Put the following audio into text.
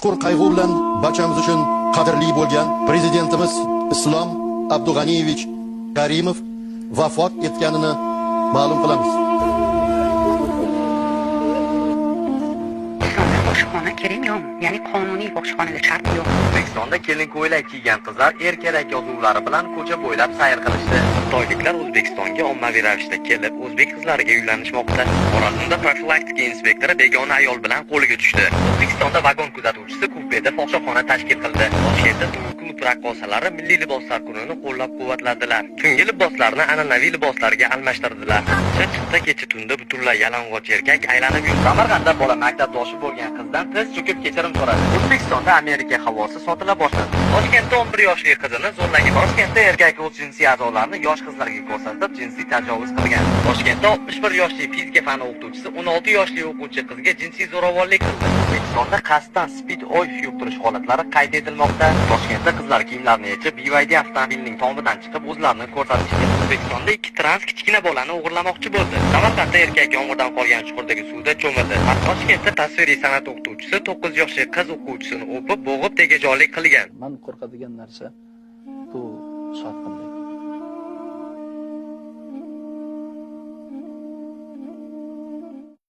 chuqur qayg'u bilan barchamiz uchun qadrli bo'lgan prezidentimiz Islom Abdug'aniyevich Karimov vafot etganini ma'lum qilamiz. Boshqona kerak yo'q, ya'ni qonuniy boshqonaga shart yo'q. O'zbekistonda kelin ko'ylak kiygan qizlar erkak yozuvlari bilan ko'cha bo'ylab sayr qilishdi. Xitoyliklar O'zbekistonga ommaviy ravishda kelib, o'zbek qizlariga uylanishmoqda. Xorazmda profilaktika inspektori begona ayol bilan qo'lga tushdi. O'zbekistonda vagon kuzatuvchisi kupeda fohishaxona tashkil qildi. Toshkentda klub raqqosalari milliy liboslar kunini qo'llab-quvvatladilar. Tungi liboslarni an'anaviy liboslarga almashtirdilar. Chirchiqda kecha tunda butunlay yalang'och erkak aylanib yurdi. Samarqandda bola maktabdoshi bo'lgan qizdan tiz cho'kib kechirim so'radi. O'zbekistonda Amerika havosi sotila boshladi. Toshkentda 11 yoshli qizini zo'rlagan. Toshkentda erkak o'z jinsiy a'zolarini yosh qizlarga ko'rsatib, jinsiy tajovuz qilgan. Toshkentda 61 yoshli fizika fani o'qituvchisi 16 yoshli o'quvchi qizga jinsiy zo'ravonlik qildi. O'zbekistonda qasddan speed-oil yuqtirish holatlari qayd etilmoqda. Toshkentda qizlar kiyimlarini yechib, BYD avtomobilining tomidan chiqib o'zlarini ko'rsatishdi. O'zbekistonda 2 trans kichkina bolani o'g'irlamoqchi bo'ldi. Samarqandda erkak yomg'irdan qolgan chuqurdagi suvda cho'mildi. Toshkentda tasviriy san'at o'qituvchisi 9 yoshli qiz o'quvchisini o'pib, bo'g'ib tegajonlik qilgan. Men qo'rqadigan narsa bu sotqinlik.